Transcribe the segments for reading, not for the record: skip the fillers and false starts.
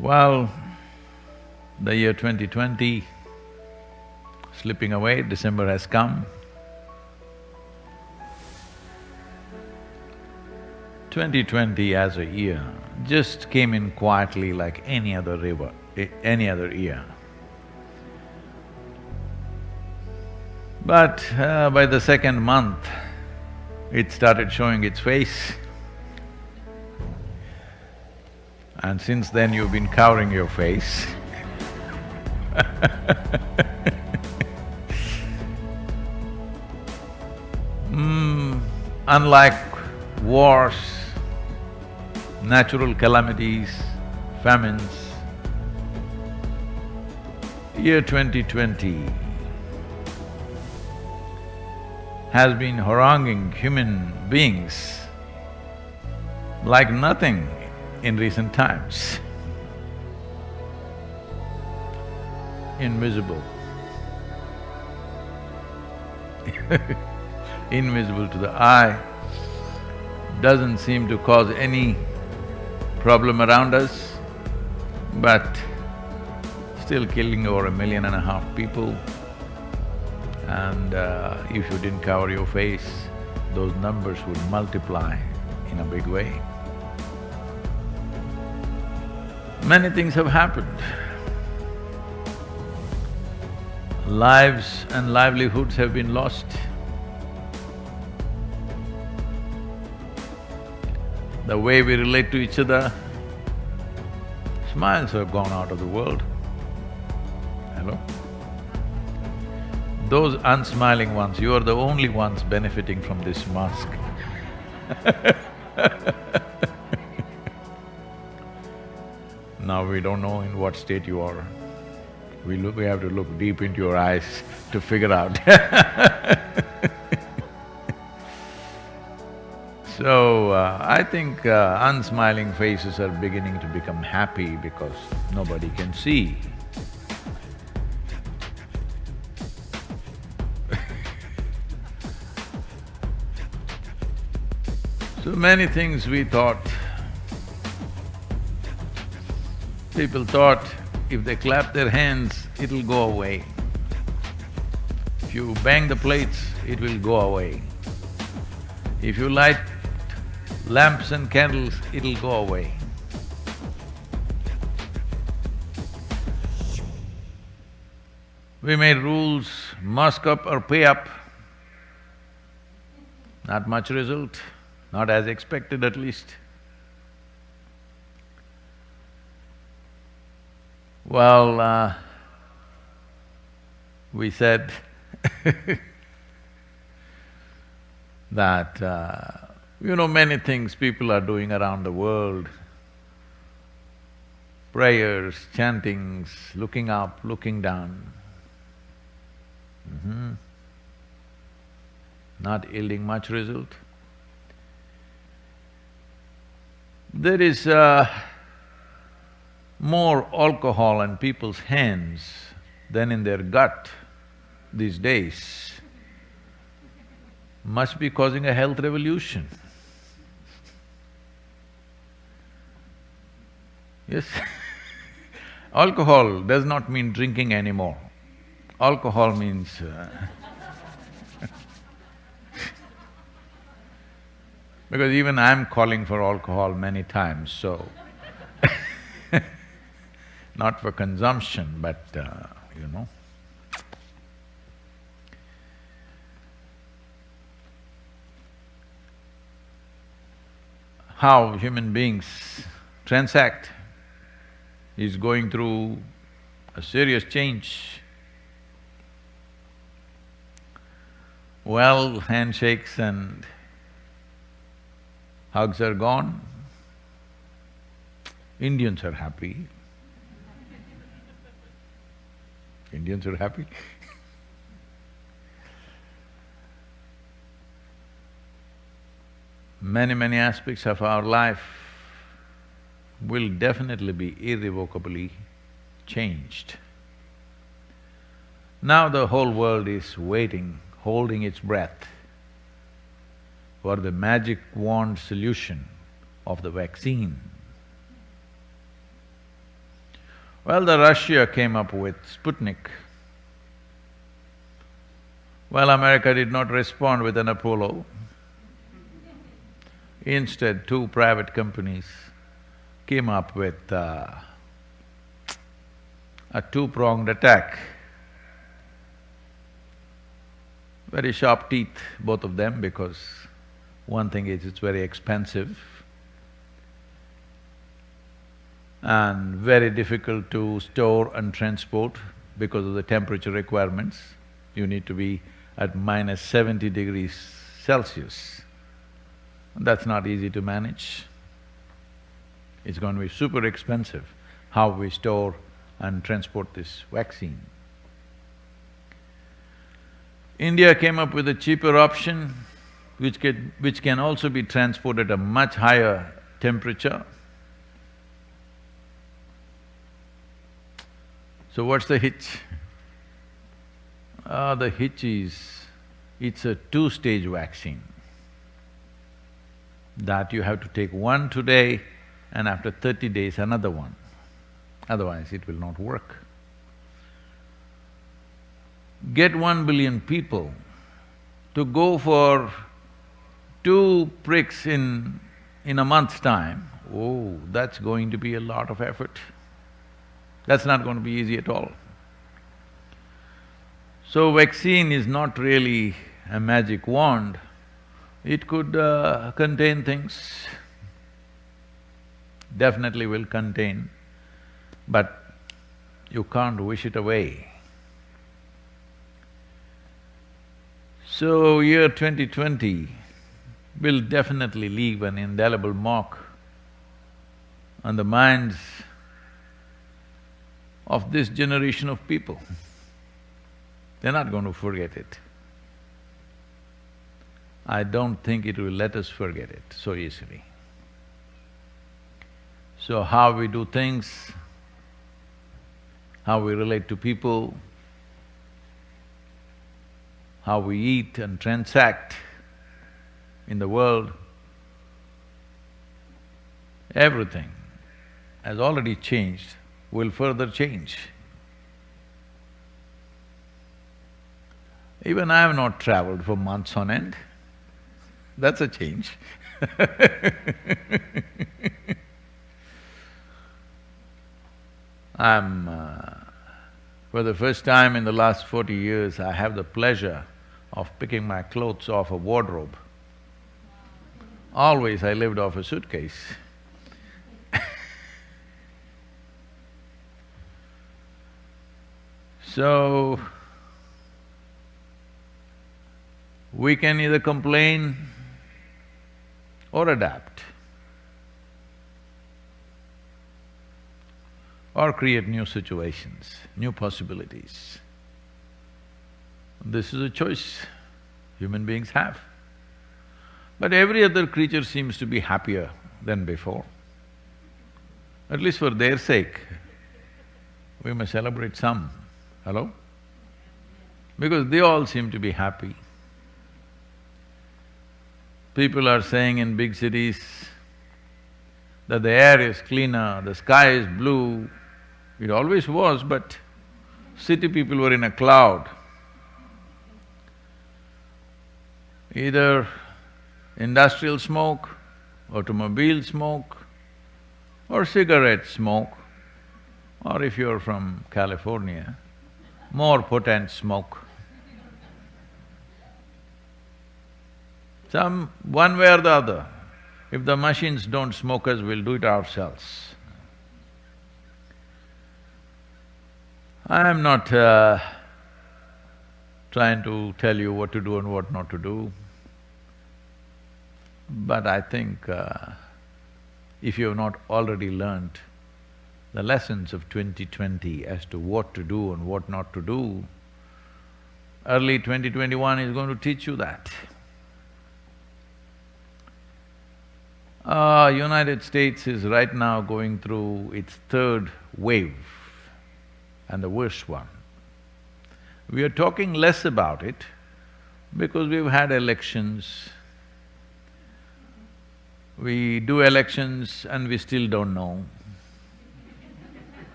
Well, the year 2020 slipping away, December has come. 2020 as a year just came in quietly like any other any other year. But by the second month, it started showing its face. And since then you've been covering your face. Unlike wars, natural calamities, famines, year 2020 has been haranguing human beings like nothing in recent times. Invisible. Invisible to the eye, doesn't seem to cause any problem around us, but still killing over 1.5 million people. And if you didn't cover your face, those numbers would multiply in a big way. Many things have happened. Lives and livelihoods have been lost. The way we relate to each other, smiles have gone out of the world. Hello? Those unsmiling ones, you are the only ones benefiting from this mask. Now we don't know in what state you are. We have to look deep into your eyes to figure out. So, I think unsmiling faces are beginning to become happy because nobody can see. So many things we thought, people thought if they clap their hands, it'll go away. If you bang the plates, it will go away. If you light lamps and candles, it'll go away. We made rules, mask up or pay up. Not much result, not as expected at least. Well, we said that, many things people are doing around the world. Prayers, chantings, looking up, looking down. Not yielding much result. There is more alcohol in people's hands than in their gut these days. Must be causing a health revolution. Yes. Alcohol does not mean drinking anymore. Alcohol means because even I'm calling for alcohol many times, so not for consumption, but how human beings transact is going through a serious change. Well, handshakes and hugs are gone. Indians are happy. Indians are happy. Many aspects of our life will definitely be irrevocably changed. Now the whole world is waiting, holding its breath for the magic wand solution of the vaccine. Well, the Russia came up with Sputnik. Well, America did not respond with an Apollo. Instead, two private companies came up with a two-pronged attack. Very sharp teeth, both of them, because one thing is it's very expensive and very difficult to store and transport because of the temperature requirements. You need to be at minus 70 degrees Celsius. That's not easy to manage. It's going to be super expensive how we store and transport this vaccine. India came up with a cheaper option which can also be transported at a much higher temperature. So what's the hitch? The hitch is, it's a two-stage vaccine that you have to take one today and after 30 days another one, otherwise it will not work. Get 1 billion people to go for 2 pricks in a month's time, oh, that's going to be a lot of effort. That's not going to be easy at all. So vaccine is not really a magic wand, it could contain things, definitely will contain, but you can't wish it away. So year 2020 will definitely leave an indelible mark on the minds of this generation of people. They're not going to forget it. I don't think it will let us forget it so easily. So how we do things, how we relate to people, how we eat and transact in the world, everything has already changed, will further change. Even I have not traveled for months on end, that's a change. For the first time in the last 40 years, I have the pleasure of picking my clothes off a wardrobe. Always I lived off a suitcase. So, we can either complain or adapt, or create new situations, new possibilities. This is a choice human beings have. But every other creature seems to be happier than before. At least for their sake, we must celebrate some. Hello? Because they all seem to be happy. People are saying in big cities that the air is cleaner, the sky is blue. It always was, but city people were in a cloud. Either industrial smoke, automobile smoke, or cigarette smoke, or if you're from California, more potent smoke. One way or the other, if the machines don't smoke us, we'll do it ourselves. I am not trying to tell you what to do and what not to do, but I think if you have not already learnt the lessons of 2020 as to what to do and what not to do, early 2021 is going to teach you that. United States is right now going through its third wave and the worst one. We are talking less about it because we've had elections. We do elections and we still don't know.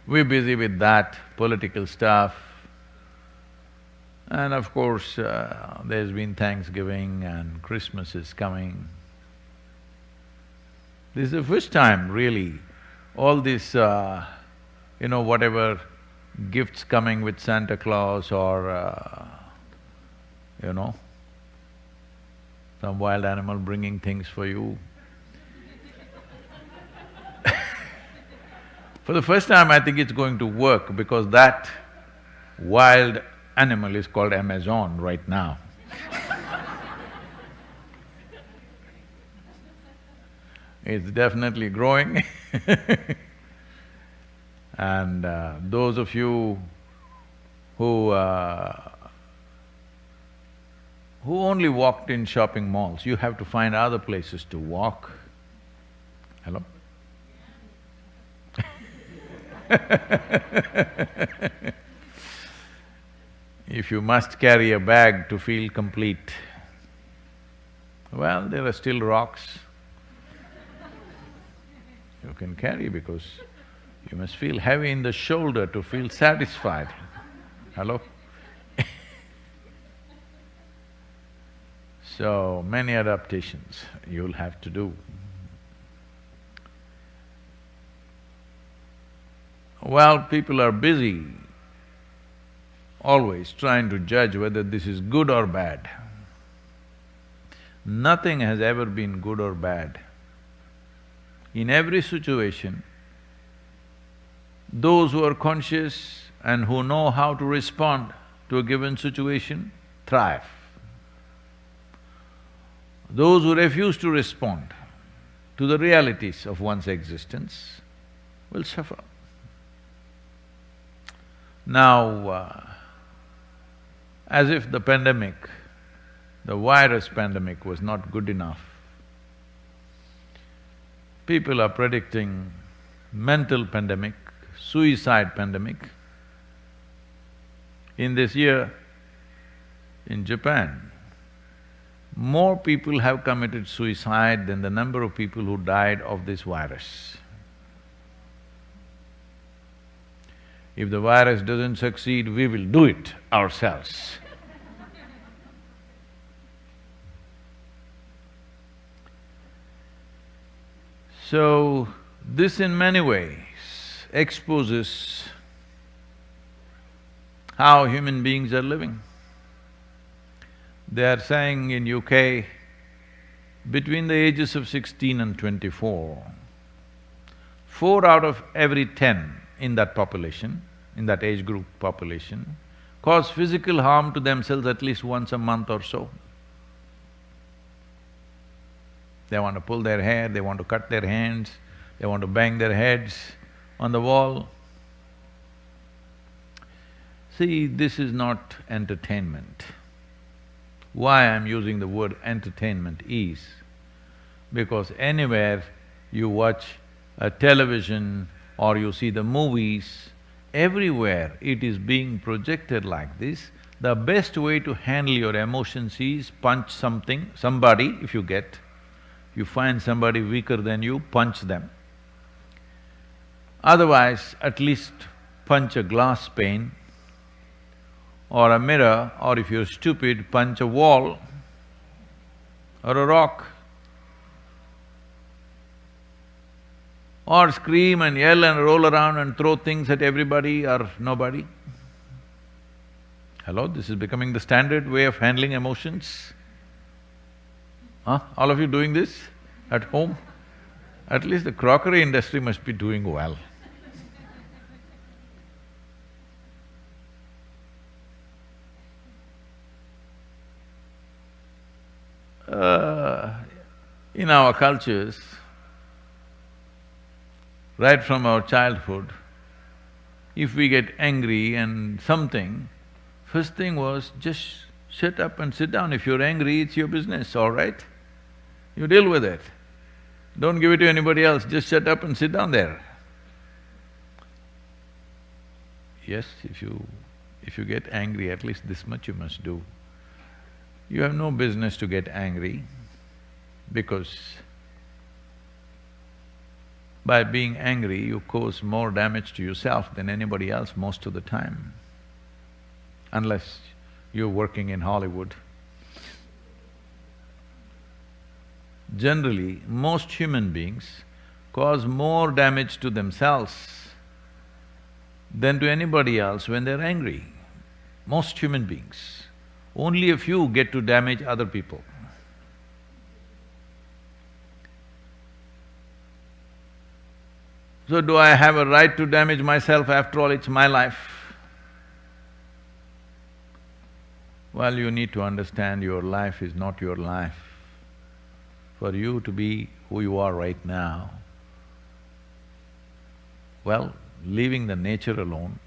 We're busy with that, political stuff. And of course, there's been Thanksgiving and Christmas is coming. This is the first time really, all this, whatever gifts coming with Santa Claus or, some wild animal bringing things for you. For the first time, I think it's going to work because that wild animal is called Amazon right now. It's definitely growing and those of you who only walked in shopping malls, you have to find other places to walk. Hello? If you must carry a bag to feel complete, well, there are still rocks you can carry because you must feel heavy in the shoulder to feel satisfied. Hello? So, many adaptations you'll have to do. Well, people are busy always trying to judge whether this is good or bad. Nothing has ever been good or bad. In every situation, those who are conscious and who know how to respond to a given situation thrive. Those who refuse to respond to the realities of one's existence will suffer. Now, as if the pandemic, the virus pandemic was not good enough, people are predicting mental pandemic, suicide pandemic. In this year, in Japan, more people have committed suicide than the number of people who died of this virus. If the virus doesn't succeed, we will do it ourselves. So, this in many ways exposes how human beings are living. They are saying in UK, between the ages of 16 and 24, 4 out of every 10 in that population, in that age group population, cause physical harm to themselves at least once a month or so. They want to pull their hair, they want to cut their hands, they want to bang their heads on the wall. See, this is not entertainment. Why I'm using the word entertainment is because anywhere you watch a television or you see the movies, everywhere it is being projected like this. The best way to handle your emotions is punch somebody if you get. You find somebody weaker than you, punch them. Otherwise, at least punch a glass pane or a mirror, or if you're stupid, punch a wall or a rock. Or scream and yell and roll around and throw things at everybody or nobody. Hello, this is becoming the standard way of handling emotions. Huh? All of you doing this at home? At least the crockery industry must be doing well. In our cultures, right from our childhood, if we get angry and something, first thing was just shut up and sit down. If you're angry, it's your business, all right? You deal with it. Don't give it to anybody else, just shut up and sit down there. Yes, if you get angry, at least this much you must do. You have no business to get angry because By being angry, you cause more damage to yourself than anybody else most of the time, unless you're working in Hollywood. Generally, most human beings cause more damage to themselves than to anybody else when they're angry. Most human beings. Only a few get to damage other people. So do I have a right to damage myself? After all, it's my life. Well, you need to understand your life is not your life. For you to be who you are right now, well, leaving the nature alone,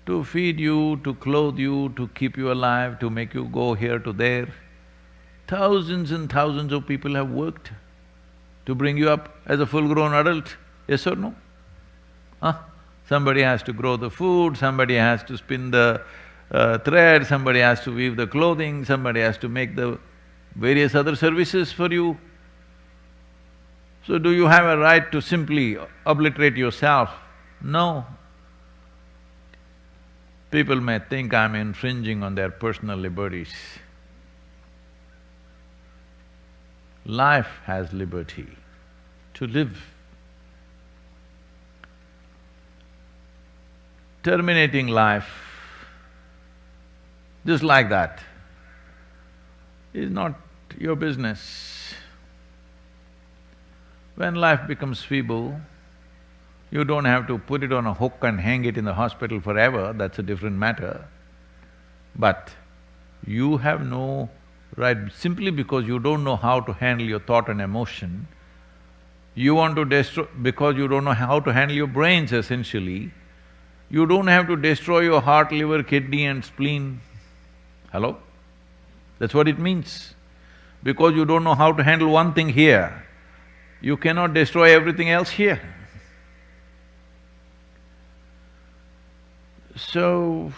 to feed you, to clothe you, to keep you alive, to make you go here to there, thousands and thousands of people have worked to bring you up as a full-grown adult, yes or no? Huh? Somebody has to grow the food, somebody has to spin the thread, somebody has to weave the clothing, somebody has to make the various other services for you. So do you have a right to simply obliterate yourself? No. People may think I'm infringing on their personal liberties. Life has liberty to live. Terminating life just like that is not your business. When life becomes feeble, you don't have to put it on a hook and hang it in the hospital forever, that's a different matter. But you have no right, simply because you don't know how to handle your thought and emotion, you want to destroy… because you don't know how to handle your brains essentially, you don't have to destroy your heart, liver, kidney and spleen. Hello? That's what it means. Because you don't know how to handle one thing here, you cannot destroy everything else here. So,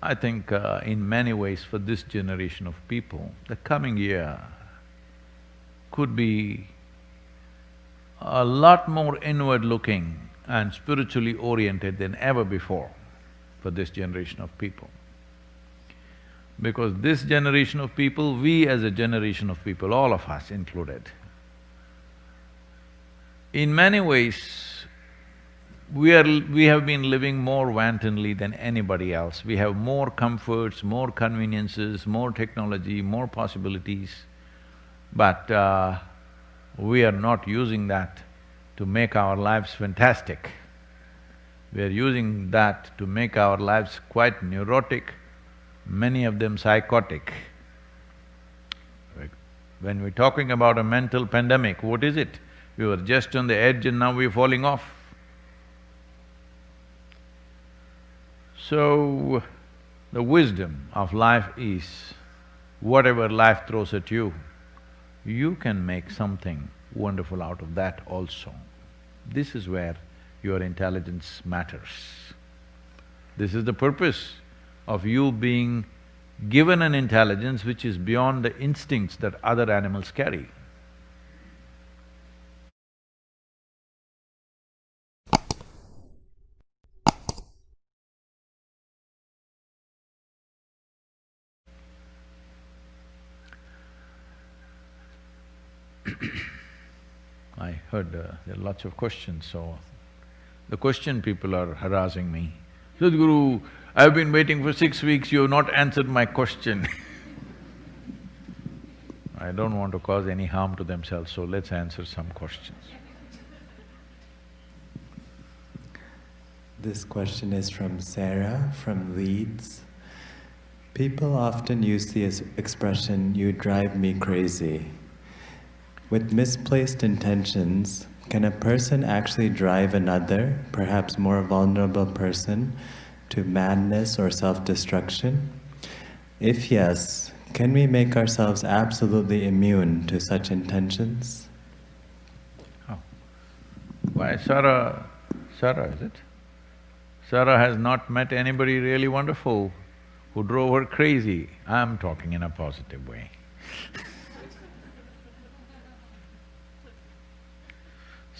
I think in many ways for this generation of people, the coming year could be a lot more inward-looking and spiritually oriented than ever before for this generation of people. Because this generation of people, we as a generation of people, all of us included, in many ways, we have been living more wantonly than anybody else. We have more comforts, more conveniences, more technology, more possibilities, but we are not using that to make our lives fantastic. We are using that to make our lives quite neurotic, many of them psychotic. When we're talking about a mental pandemic, what is it? We were just on the edge and now we're falling off. So, the wisdom of life is, whatever life throws at you, you can make something wonderful out of that also. This is where your intelligence matters. This is the purpose of you being given an intelligence which is beyond the instincts that other animals carry. I heard there are lots of questions, so the question people are harassing me. Sadhguru, I've been waiting for 6 weeks, you have not answered my question. I don't want to cause any harm to themselves, so let's answer some questions. This question is from Sarah from Leeds. People often use the expression, "you drive me crazy." With misplaced intentions, can a person actually drive another, perhaps more vulnerable person, to madness or self-destruction? If yes, can we make ourselves absolutely immune to such intentions? Oh. Why, Sarah, is it? Sarah has not met anybody really wonderful who drove her crazy. I'm talking in a positive way.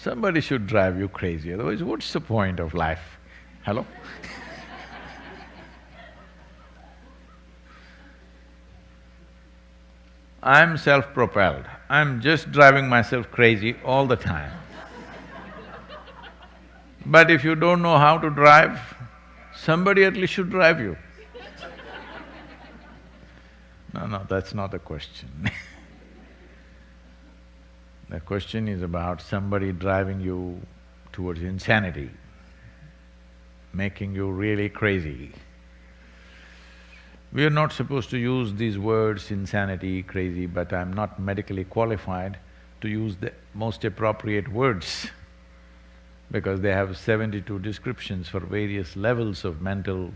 Somebody should drive you crazy, otherwise what's the point of life? Hello? I'm self-propelled. I'm just driving myself crazy all the time. But if you don't know how to drive, somebody at least should drive you. No, that's not the question. The question is about somebody driving you towards insanity, making you really crazy. We are not supposed to use these words, insanity, crazy, but I'm not medically qualified to use the most appropriate words because they have 72 descriptions for various levels of mental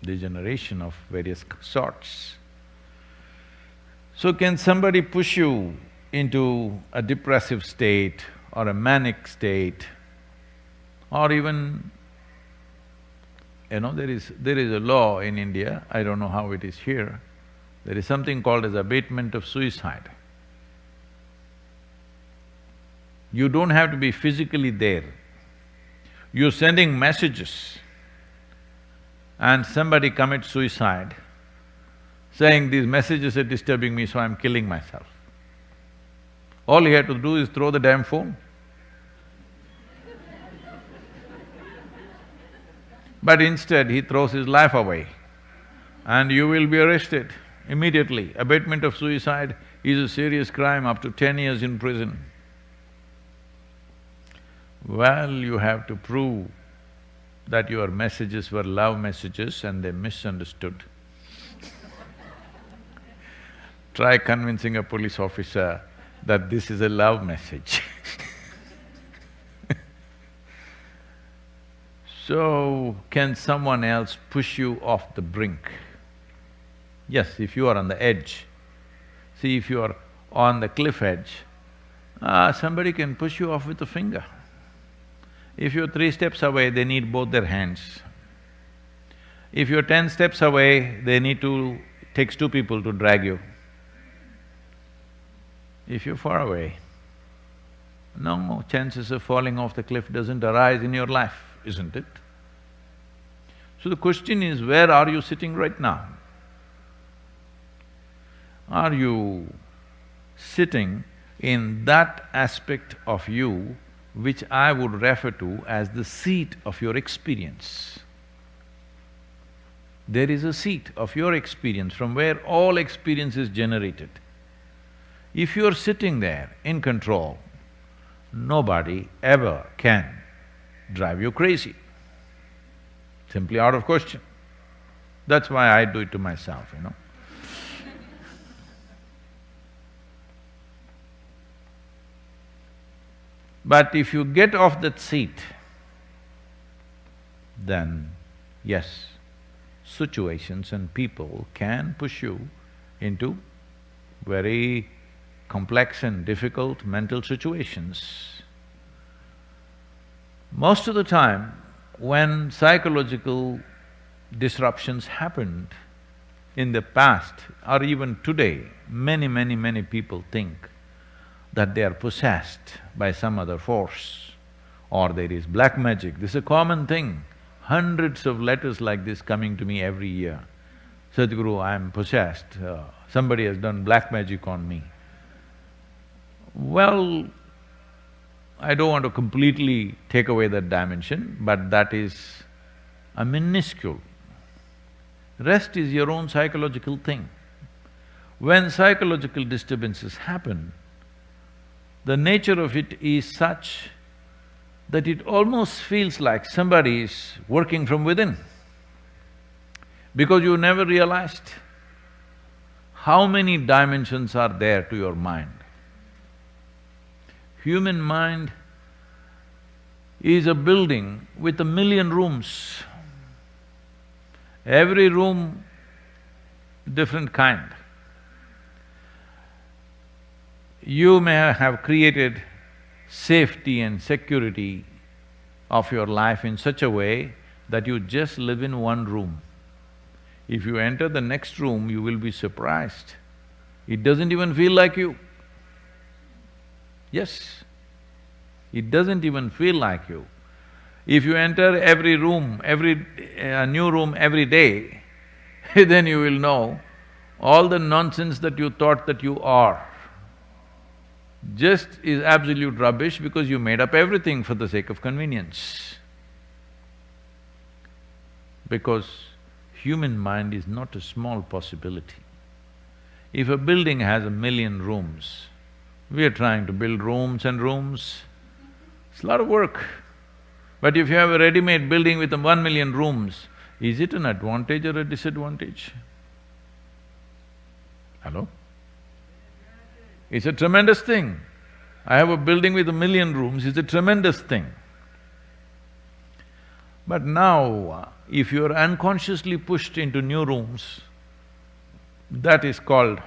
degeneration of various sorts. So can somebody push you into a depressive state or a manic state or even… there is a law in India, I don't know how it is here, there is something called as abatement of suicide. You don't have to be physically there. You're sending messages and somebody commits suicide, saying, "These messages are disturbing me, so I'm killing myself." All he had to do is throw the damn phone. But instead, he throws his life away and you will be arrested immediately. Abatement of suicide is a serious crime, up to 10 years in prison. Well, you have to prove that your messages were love messages and they misunderstood. Try convincing a police officer that this is a love message. So, can someone else push you off the brink? Yes, if you are on the edge. See, if you are on the cliff edge, somebody can push you off with a finger. If you're 3 steps away, they need both their hands. If you're 10 steps away, it takes 2 people to drag you. If you're far away, no chances of falling off the cliff doesn't arise in your life, isn't it? So the question is, where are you sitting right now? Are you sitting in that aspect of you which I would refer to as the seat of your experience? There is a seat of your experience from where all experience is generated. If you're sitting there in control, nobody ever can drive you crazy. Simply out of question. That's why I do it to myself, But if you get off that seat, then yes, situations and people can push you into very complex and difficult mental situations. Most of the time, when psychological disruptions happened in the past or even today, many people think that they are possessed by some other force or there is black magic. This is a common thing. Hundreds of letters like this coming to me every year. Sadhguru, I'm possessed, somebody has done black magic on me. Well, I don't want to completely take away that dimension, but that is a minuscule. Rest is your own psychological thing. When psychological disturbances happen, the nature of it is such that it almost feels like somebody is working from within. Because you never realized how many dimensions are there to your mind. Human mind is a building with 1,000,000 rooms. Every room, different kind. You may have created safety and security of your life in such a way that you just live in one room. If you enter the next room, you will be surprised. It doesn't even feel like you. Yes, It doesn't even feel like you. If you enter every room, new room every day, then you will know all the nonsense that you thought that you are just is absolute rubbish because you made up everything for the sake of convenience. Because human mind is not a small possibility. If a building has 1,000,000 rooms, we are trying to build rooms and rooms, it's a lot of work. But if you have a ready-made building with 1,000,000 rooms, is it an advantage or a disadvantage? Hello? It's a tremendous thing. I have a building with 1,000,000 rooms, it's a tremendous thing. But now, if you're unconsciously pushed into new rooms, that is called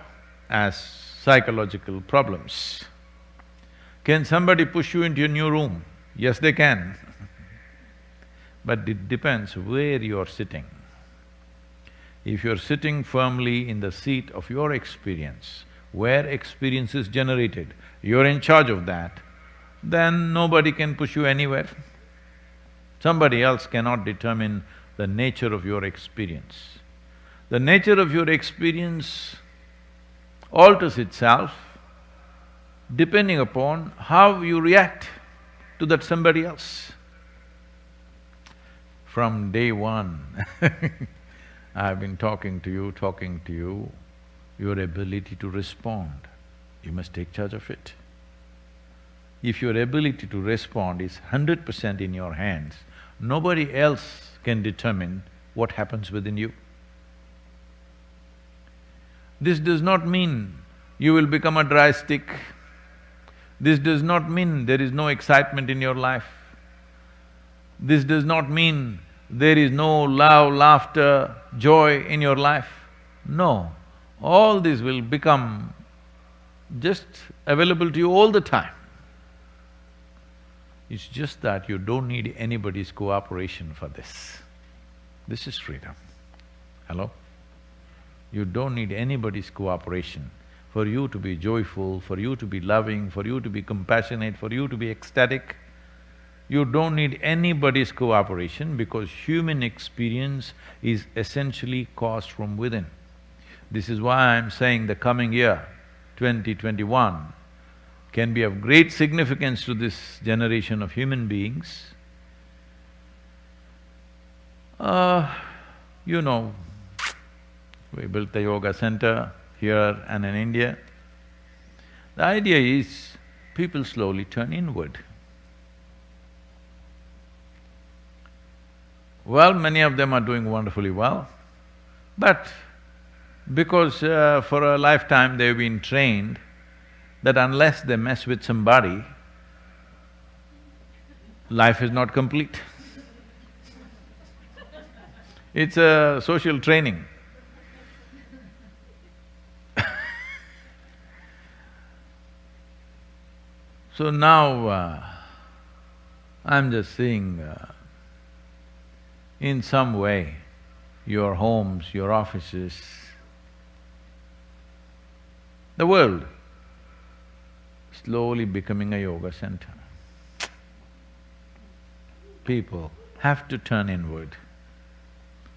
as psychological problems. Can somebody push you into a new room? Yes, they can. But it depends where you're sitting. If you're sitting firmly in the seat of your experience, where experience is generated, you're in charge of that, then nobody can push you anywhere. Somebody else cannot determine the nature of your experience. The nature of your experience alters itself depending upon how you react to that somebody else. From day one I've been talking to you, your ability to respond, you must take charge of it. If your ability to respond is 100% in your hands, nobody else can determine what happens within you. This does not mean you will become a dry stick. This does not mean there is no excitement in your life. This does not mean there is no love, laughter, joy in your life. No, all this will become just available to you all the time. It's just that you don't need anybody's cooperation for this. This is freedom. Hello? You don't need anybody's cooperation for you to be joyful, for you to be loving, for you to be compassionate, for you to be ecstatic. You don't need anybody's cooperation because human experience is essentially caused from within. This is why I'm saying the coming year, 2021, can be of great significance to this generation of human beings. You know, we built the yoga center here and in India. The idea is people slowly turn inward. Well, many of them are doing wonderfully well, but because for a lifetime they've been trained that unless they mess with somebody, life is not complete. It's a social training. So now, I'm just seeing in some way, your homes, your offices, the world slowly becoming a yoga center. People have to turn inward.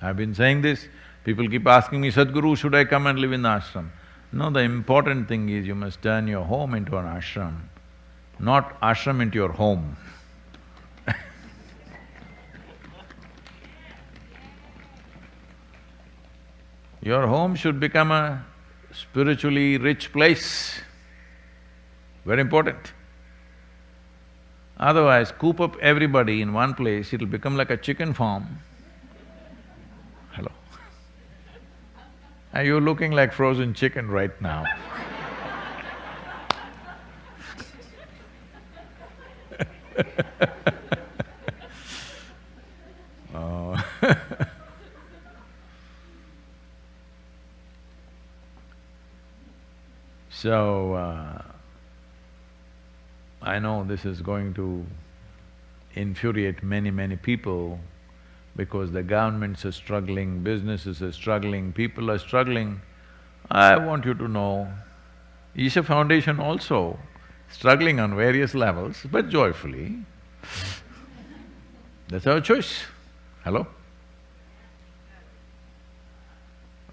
I've been saying this, people keep asking me, Sadhguru, should I come and live in the ashram? No, the important thing is you must turn your home into an ashram, not ashram into your home. Your home should become a spiritually rich place, very important. Otherwise, coop up everybody in one place, it'll become like a chicken farm. Hello? Are you looking like frozen chicken right now? Oh. So, I know this is going to infuriate many people because the governments are struggling, businesses are struggling, people are struggling. I want you to know, Isha Foundation also struggling on various levels, but joyfully. That's our choice. Hello?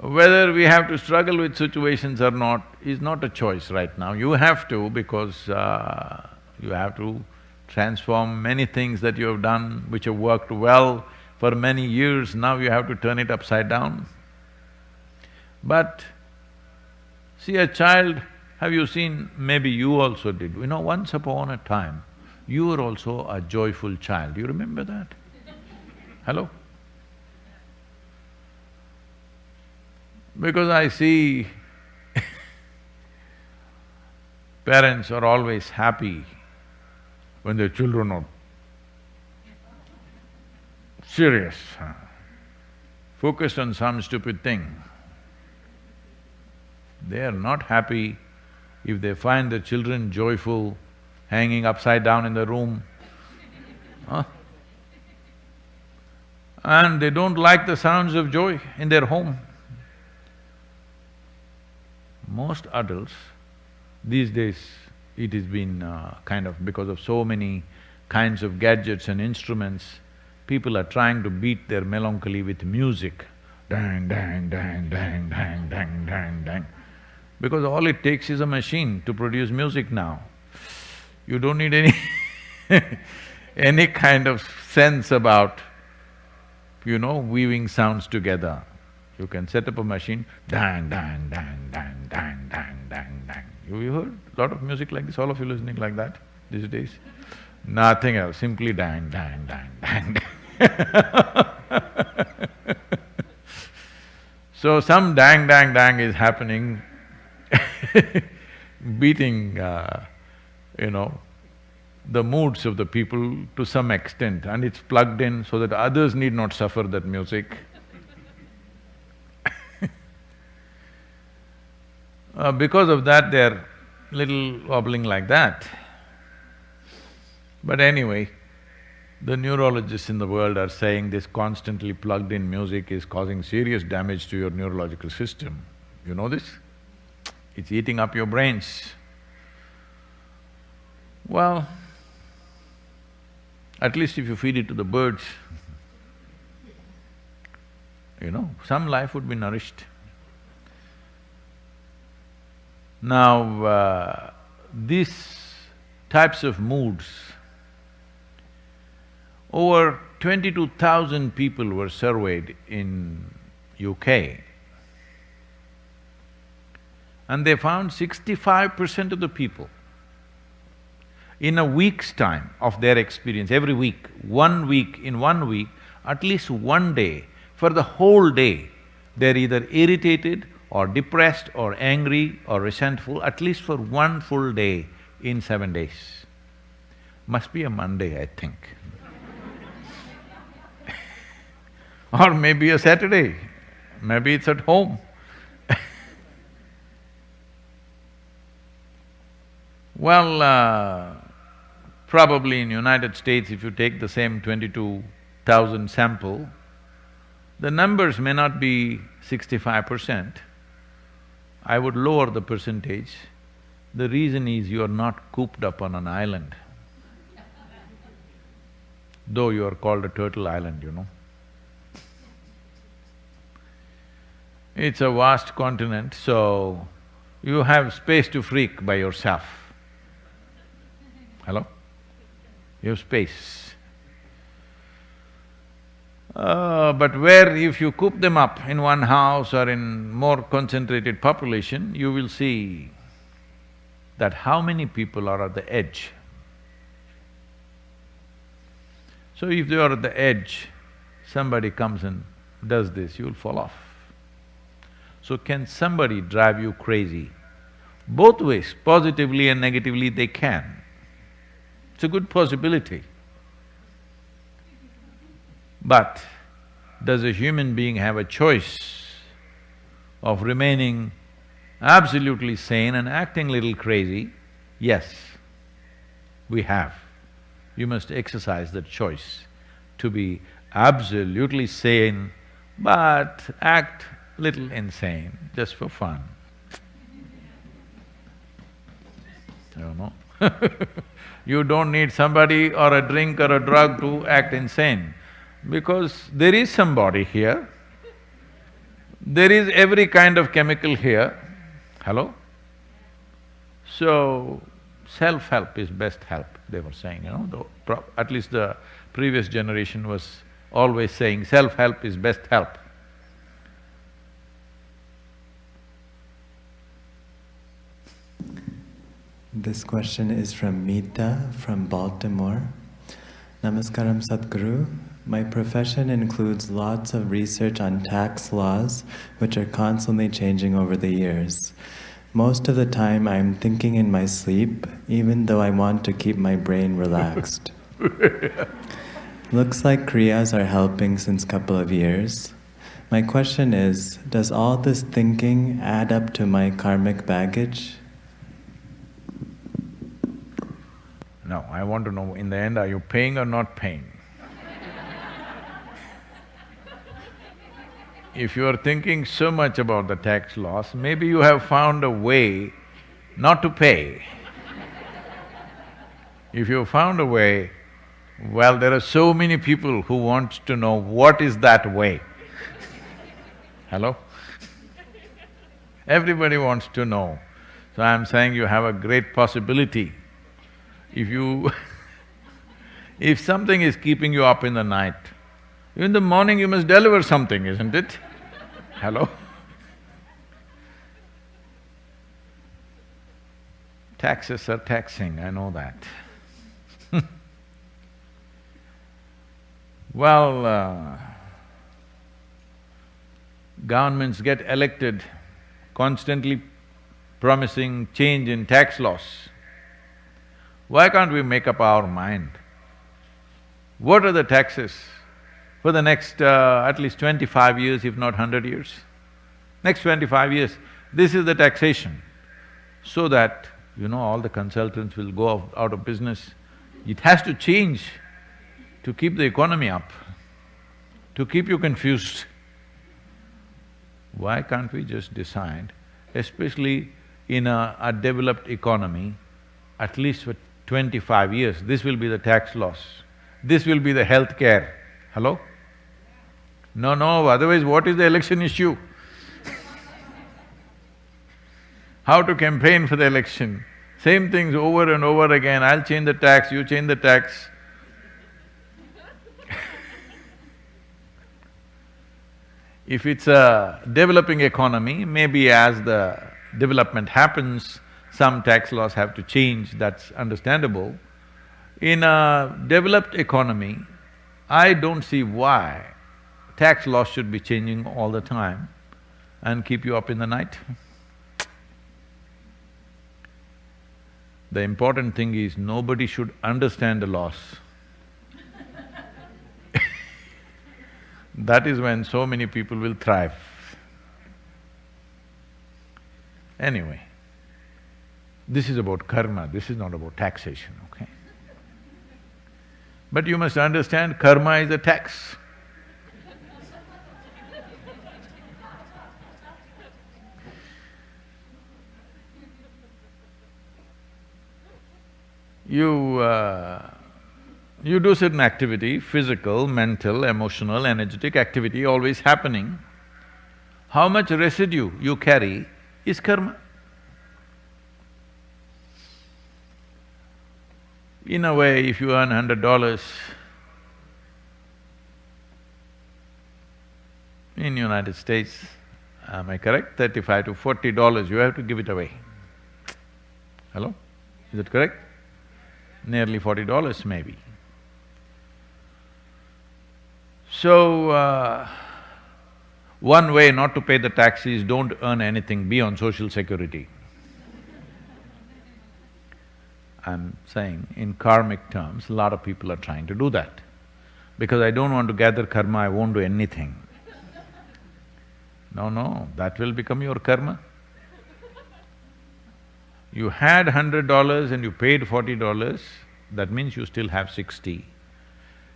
Whether we have to struggle with situations or not is not a choice right now. You have to, because you have to transform many things that you have done which have worked well for many years, now you have to turn it upside down. But see, a child, have you seen, maybe you also did, once upon a time, you were also a joyful child, you remember that? Hello? Because I see parents are always happy when their children are serious, focused on some stupid thing. They are not happy if they find the children joyful, hanging upside down in the room, and they don't like the sounds of joy in their home. Most adults, these days, it has been because of so many kinds of gadgets and instruments, people are trying to beat their melancholy with music. Dang, dang, dang, dang, dang, dang, dang, dang. Because all it takes is a machine to produce music now. You don't need any any kind of sense about, weaving sounds together. You can set up a machine, dang, dang, dang, dang, dang, dang, dang, dang. You heard a lot of music like this, all of you listening like that these days? Nothing else, simply dang, dang, dang, dang, dang. So some dang, dang, dang is happening, beating, the moods of the people to some extent, and it's plugged in so that others need not suffer that music. Because of that, they're little wobbling like that. But anyway, the neurologists in the world are saying this constantly plugged-in music is causing serious damage to your neurological system. You know this? It's eating up your brains. Well, at least if you feed it to the birds, some life would be nourished. Now, these types of moods, over 22,000 people were surveyed in UK, and they found 65% of the people, in a week's time of their experience, every week, in 1 week, at least one day, for the whole day, they're either irritated or depressed or angry or resentful, at least for one full day in 7 days. Must be a Monday, I think. Or maybe a Saturday, maybe it's at home. Well, probably in United States, if you take the same 22,000 sample, the numbers may not be 65%. I would lower the percentage. The reason is you are not cooped up on an island. Though you are called a turtle island, It's a vast continent, so you have space to freak by yourself. Hello? You have space. But where if you coop them up in one house or in more concentrated population, you will see that how many people are at the edge. So if they are at the edge, somebody comes and does this, you'll fall off. So can somebody drive you crazy? Both ways, positively and negatively, they can. It's a good possibility. But does a human being have a choice of remaining absolutely sane and acting little crazy? Yes, we have. You must exercise that choice to be absolutely sane but act little insane, just for fun. I don't know. You don't need somebody or a drink or a drug to act insane, because there is somebody here, there is every kind of chemical here, hello? So, self-help is best help, they were saying, at least the previous generation was always saying, self-help is best help. This question is from Meeta from Baltimore. Namaskaram Sadhguru. My profession includes lots of research on tax laws, which are constantly changing over the years. Most of the time I'm thinking in my sleep, even though I want to keep my brain relaxed. Looks like Kriyas are helping since couple of years. My question is, does all this thinking add up to my karmic baggage? No, I want to know, in the end, are you paying or not paying? If you are thinking so much about the tax laws, maybe you have found a way not to pay. If you found a way, well, there are so many people who want to know what is that way. Hello? Everybody wants to know. So I'm saying you have a great possibility. If something is keeping you up in the night, in the morning you must deliver something, isn't it? Hello? Taxes are taxing, I know that. Well, governments get elected constantly promising change in tax laws. Why can't we make up our mind? What are the taxes for the next at least 25 years, if not 100 years? Next 25 years, this is the taxation. So that, all the consultants will go out of business. It has to change to keep the economy up, to keep you confused. Why can't we just decide, especially in a developed economy, at least for 25 years, this will be the tax laws, this will be the healthcare. Hello? No, otherwise what is the election issue? How to campaign for the election? Same things over and over again, I'll change the tax, you change the tax. If it's a developing economy, maybe as the development happens, some tax laws have to change, that's understandable. In a developed economy, I don't see why tax laws should be changing all the time and keep you up in the night. The important thing is nobody should understand the laws. That is when so many people will thrive. Anyway, this is about karma, this is not about taxation, okay? But you must understand, karma is a tax. You do certain activity, physical, mental, emotional, energetic activity always happening. How much residue you carry is karma. In a way, if you earn $100 in United States, am I correct? $35 to $40, you have to give it away. Hello? Is it correct? Nearly $40 maybe. So, one way not to pay the tax is don't earn anything, be on social security. I'm saying in karmic terms, a lot of people are trying to do that. Because I don't want to gather karma, I won't do anything. No, that will become your karma. You had $100 and you paid $40, that means you still have 60.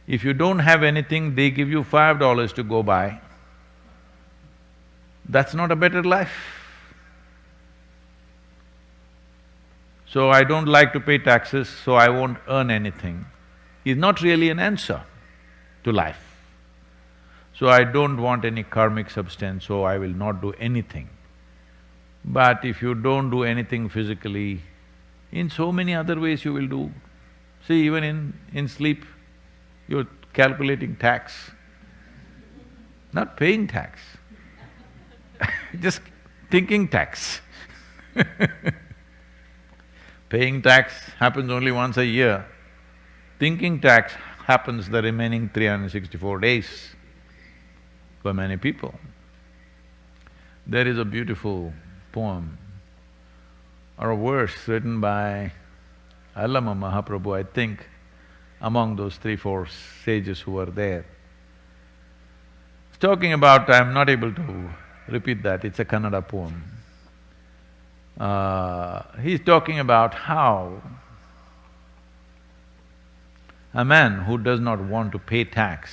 If you don't have anything, they give you $5 to go by. That's not a better life. so I don't like to pay taxes, so I won't earn anything, is not really an answer to life. So I don't want any karmic substance, so I will not do anything. But if you don't do anything physically, in so many other ways you will do. See, even in sleep, you're calculating tax, not paying tax, just thinking tax. Paying tax happens only once a year. Thinking tax happens the remaining 364 days for many people. There is a beautiful poem or a verse written by Allama Mahaprabhu, I think, among those 3-4 sages who were there. It's talking about… I'm not able to repeat that, it's a Kannada poem. He's talking about how a man who does not want to pay tax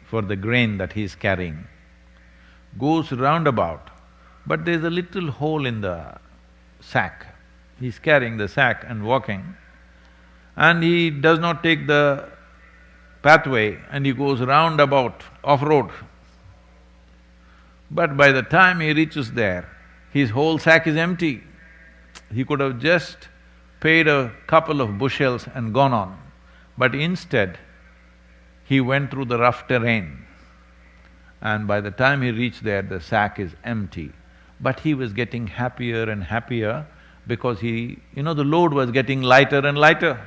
for the grain that he is carrying goes roundabout, but there's a little hole in the sack. He's carrying the sack and walking, and he does not take the pathway and he goes roundabout, off-road. But by the time he reaches there, his whole sack is empty. He could have just paid a couple of bushels and gone on, but instead, he went through the rough terrain, and by the time he reached there, the sack is empty. But he was getting happier and happier because the load was getting lighter and lighter.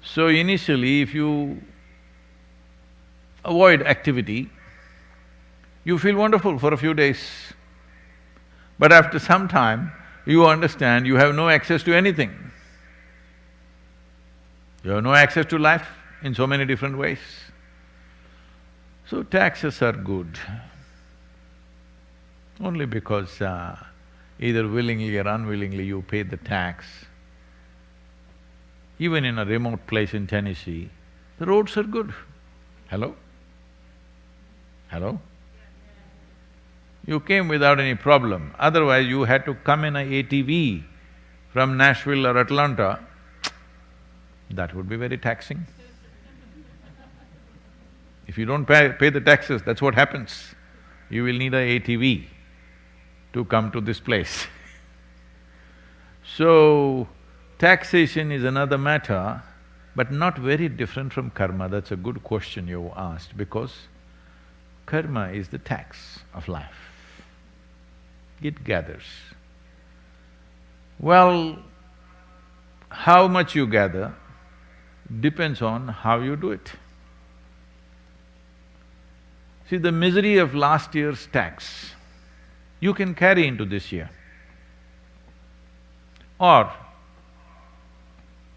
So initially, if you avoid activity, you feel wonderful for a few days. But after some time, you understand you have no access to anything. You have no access to life in so many different ways. So taxes are good, only because either willingly or unwillingly you pay the tax. Even in a remote place in Tennessee, the roads are good. Hello? Hello? You came without any problem, otherwise you had to come in a ATV from Nashville or Atlanta, that would be very taxing. If you don't pay the taxes, that's what happens. You will need a ATV to come to this place. So, taxation is another matter, but not very different from karma. That's a good question you asked, because karma is the tax of life. It gathers. Well, how much you gather depends on how you do it. See, the misery of last year's tax, you can carry into this year. Or,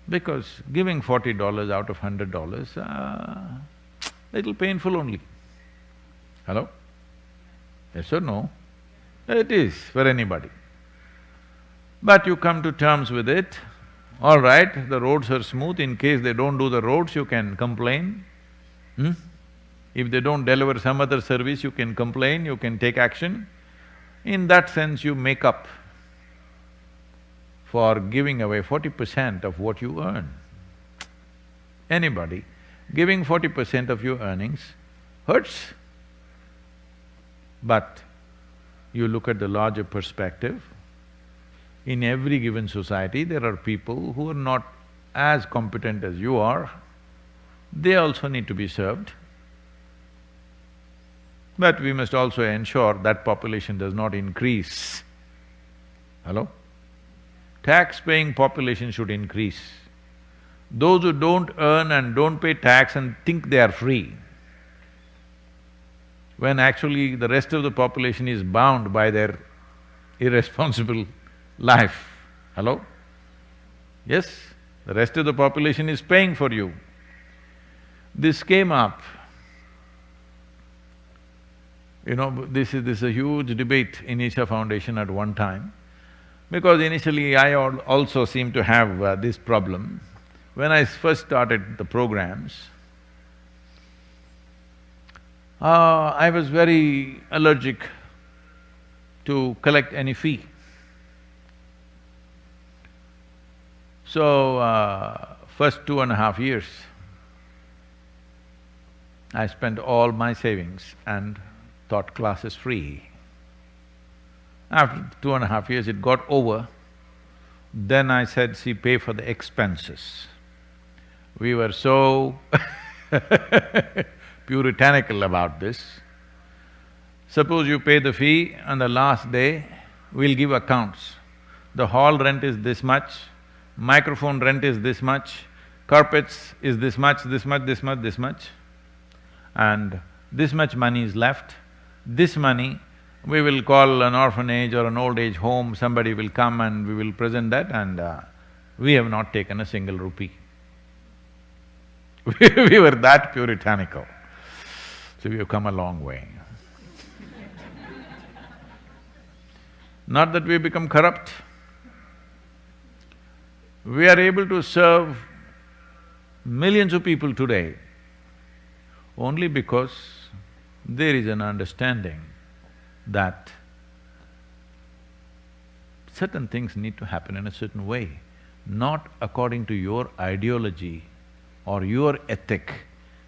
because giving $40 out of $100, little painful only. Hello? Yes or no? It is for anybody. But you come to terms with it, all right, the roads are smooth, in case they don't do the roads, you can complain. If they don't deliver some other service, you can complain, you can take action. In that sense, you make up for giving away 40% of what you earn. Anybody giving 40% of your earnings hurts. But you look at the larger perspective, in every given society, there are people who are not as competent as you are, they also need to be served. But we must also ensure that population does not increase. Hello? Tax-paying population should increase. Those who don't earn and don't pay tax and think they are free, when actually the rest of the population is bound by their irresponsible life. Hello? Yes, the rest of the population is paying for you. This came up, this is a huge debate in Isha Foundation at one time, because initially I also seemed to have this problem. When I first started the programs, I was very allergic to collect any fee. So, first 2.5 years, I spent all my savings and taught classes free. After 2.5 years, it got over. Then I said, see, pay for the expenses. We were so puritanical about this. Suppose you pay the fee, on the last day, we'll give accounts. The hall rent is this much, microphone rent is this much, carpets is this much, this much, this much, this much, and this much money is left. This money, we will call an orphanage or an old age home, somebody will come and we will present that, and we have not taken a single rupee. We were that puritanical. So we have come a long way. Not that we become corrupt. We are able to serve millions of people today only because there is an understanding that certain things need to happen in a certain way, not according to your ideology or your ethic,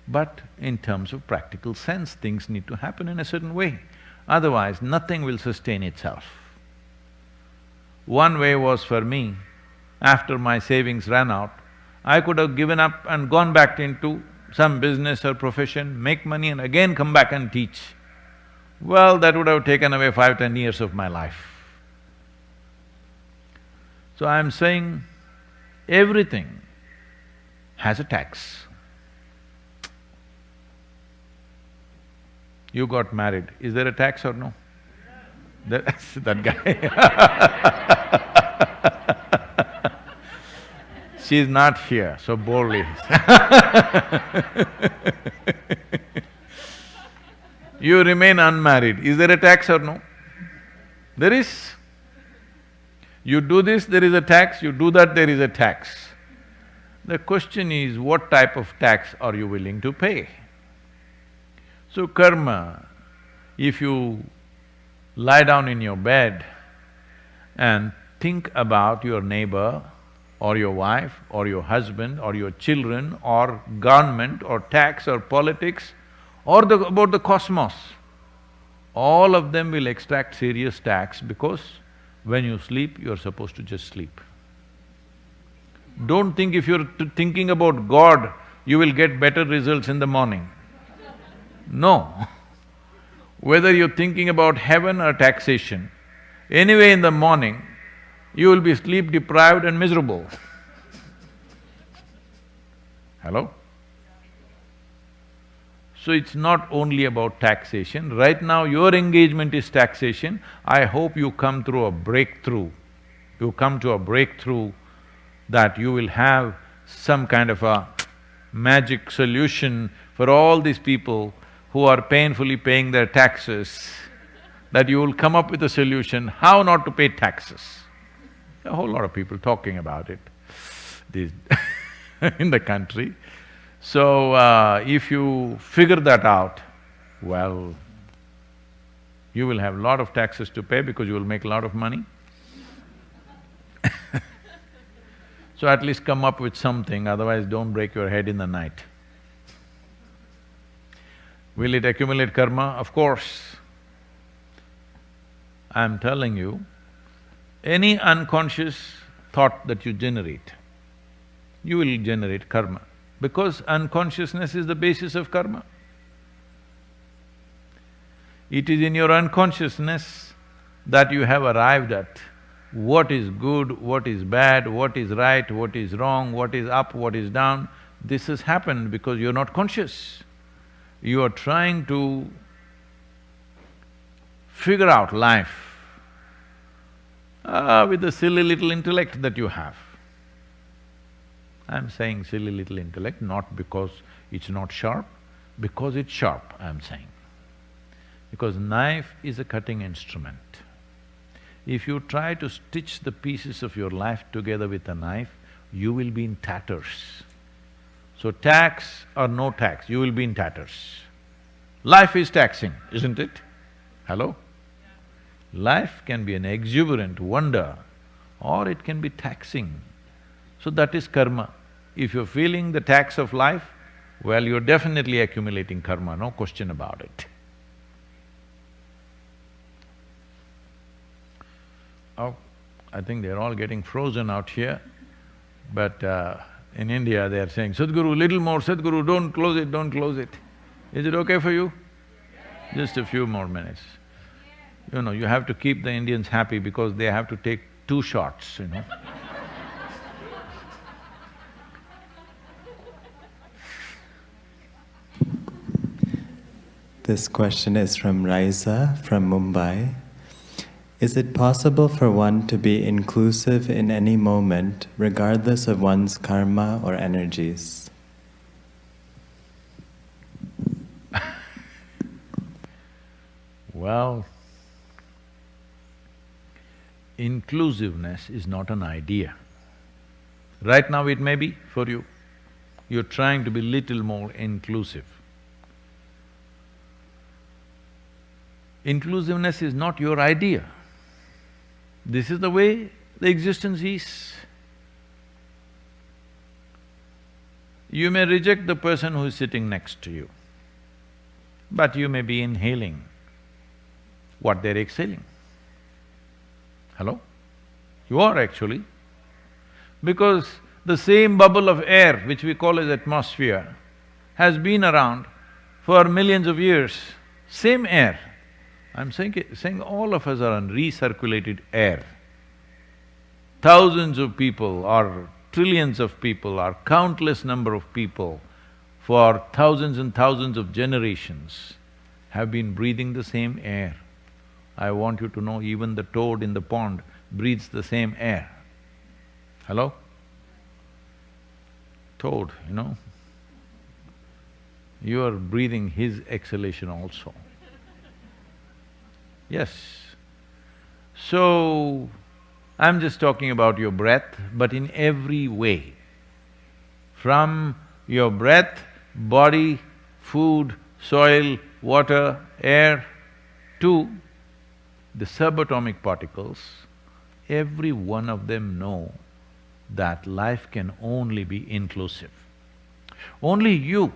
but in terms of practical sense, things need to happen in a certain way. Otherwise, nothing will sustain itself. One way was for me, after my savings ran out, I could have given up and gone back into some business or profession, make money and again come back and teach. Well, that would have taken away 5–10 years of my life. So I'm saying, everything has a tax. You got married, is there a tax or no? That's that guy She's not here, so boldly You remain unmarried, is there a tax or no? There is. You do this, there is a tax, you do that, there is a tax. The question is, what type of tax are you willing to pay? So karma, if you lie down in your bed and think about your neighbor or your wife or your husband or your children or government or tax or politics or about the cosmos, all of them will extract serious tax because when you sleep, you're supposed to just sleep. Don't think if you're thinking about God, you will get better results in the morning. No. Whether you're thinking about heaven or taxation, anyway in the morning, you will be sleep deprived and miserable. Hello? So it's not only about taxation. Right now your engagement is taxation. I hope you come through a breakthrough. You come to a breakthrough that you will have some kind of a magic solution for all these people who are painfully paying their taxes, that you will come up with a solution how not to pay taxes. A whole lot of people talking about it these in the country. So, if you figure that out, well, you will have a lot of taxes to pay because you will make a lot of money. So at least come up with something, otherwise don't break your head in the night. Will it accumulate karma? Of course. I'm telling you, any unconscious thought that you generate, you will generate karma, because unconsciousness is the basis of karma. It is in your unconsciousness that you have arrived at what is good, what is bad, what is right, what is wrong, what is up, what is down. This has happened because you're not conscious. You are trying to figure out life with the silly little intellect that you have. I'm saying silly little intellect not because it's not sharp, because it's sharp, I'm saying. Because knife is a cutting instrument. If you try to stitch the pieces of your life together with a knife, you will be in tatters. So tax or no tax, you will be in tatters. Life is taxing, isn't it? Hello? Life can be an exuberant wonder or it can be taxing. So that is karma. If you're feeling the tax of life, well, you're definitely accumulating karma, no question about it. Oh, I think they're all getting frozen out here, but in India they are saying, Sadhguru, little more, Sadhguru, don't close it, don't close it. Is it okay for you? Just a few more minutes. You know, you have to keep the Indians happy because they have to take 2 shots, you know. This question is from Raisa from Mumbai. Is it possible for one to be inclusive in any moment, regardless of one's karma or energies? Well, inclusiveness is not an idea. Right now it may be for you. You're trying to be little more inclusive. Inclusiveness is not your idea. This is the way the existence is. You may reject the person who is sitting next to you, but you may be inhaling what they're exhaling. Hello? You are actually. Because the same bubble of air which we call as atmosphere has been around for millions of years, same air. I'm saying all of us are on recirculated air. Thousands of people or trillions of people or countless number of people for thousands and thousands of generations have been breathing the same air. I want you to know even the toad in the pond breathes the same air. Hello? Toad, you know, you are breathing his exhalation also. Yes. So, I'm just talking about your breath, but in every way. From your breath, body, food, soil, water, air, to the subatomic particles, every one of them know that life can only be inclusive. Only you,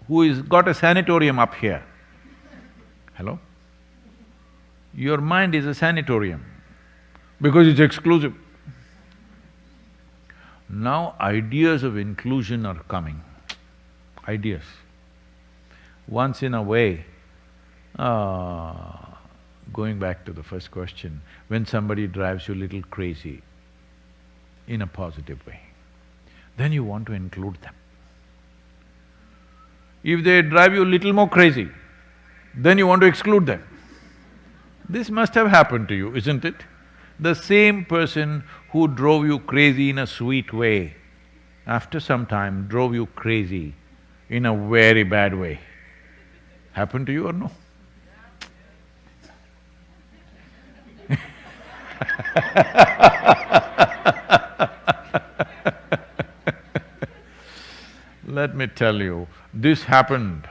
who is got a sanatorium up here, hello? Your mind is a sanatorium because it's exclusive. Now ideas of inclusion are coming, ideas. Once in a way, going back to the first question, when somebody drives you a little crazy in a positive way, then you want to include them. If they drive you a little more crazy, then you want to exclude them. This must have happened to you, isn't it? The same person who drove you crazy in a sweet way, after some time drove you crazy in a very bad way. Happened to you or no? Let me tell you, this happened.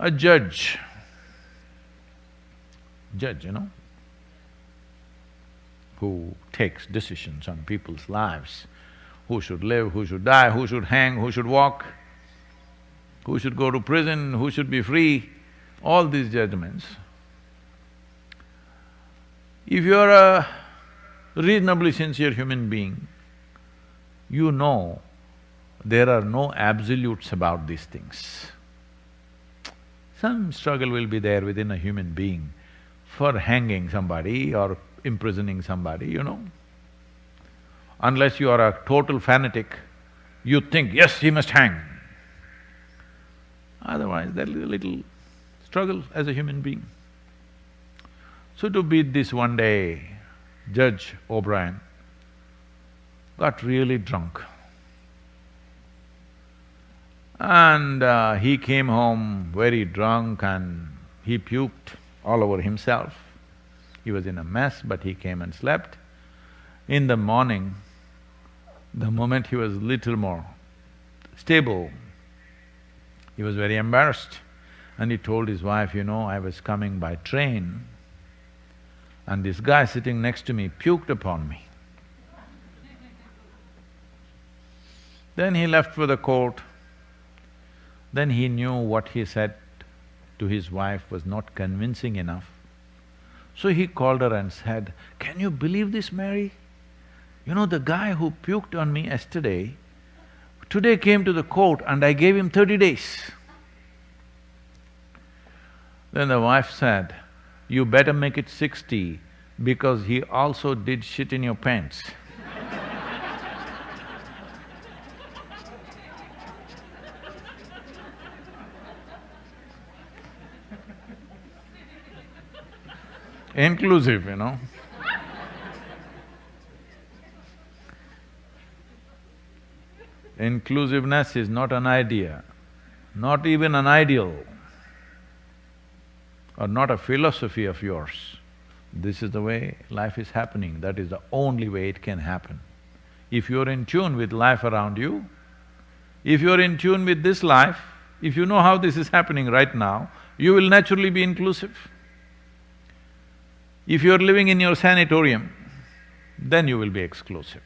A judge, you know, who takes decisions on people's lives, who should live, who should die, who should hang, who should walk, who should go to prison, who should be free, all these judgments. If you're a reasonably sincere human being, you know there are no absolutes about these things. Some struggle will be there within a human being for hanging somebody or imprisoning somebody, you know. Unless you are a total fanatic, you think, yes, he must hang. Otherwise, there is a little struggle as a human being. So to beat this one day, Judge O'Brien got really drunk. And he came home very drunk and he puked all over himself. He was in a mess, but he came and slept. In the morning, the moment he was little more stable, he was very embarrassed and he told his wife, you know, I was coming by train and this guy sitting next to me puked upon me. Then he left for the court. Then he knew what he said to his wife was not convincing enough. So he called her and said, "Can you believe this, Mary? You know, the guy who puked on me yesterday, today came to the court and I gave him 30 days. Then the wife said, "You better make it 60 because he also did shit in your pants." Inclusive, you know. Inclusiveness is not an idea, not even an ideal, or not a philosophy of yours. This is the way life is happening, that is the only way it can happen. If you're in tune with life around you, if you're in tune with this life, if you know how this is happening right now, you will naturally be inclusive. If you're living in your sanatorium, then you will be exclusive.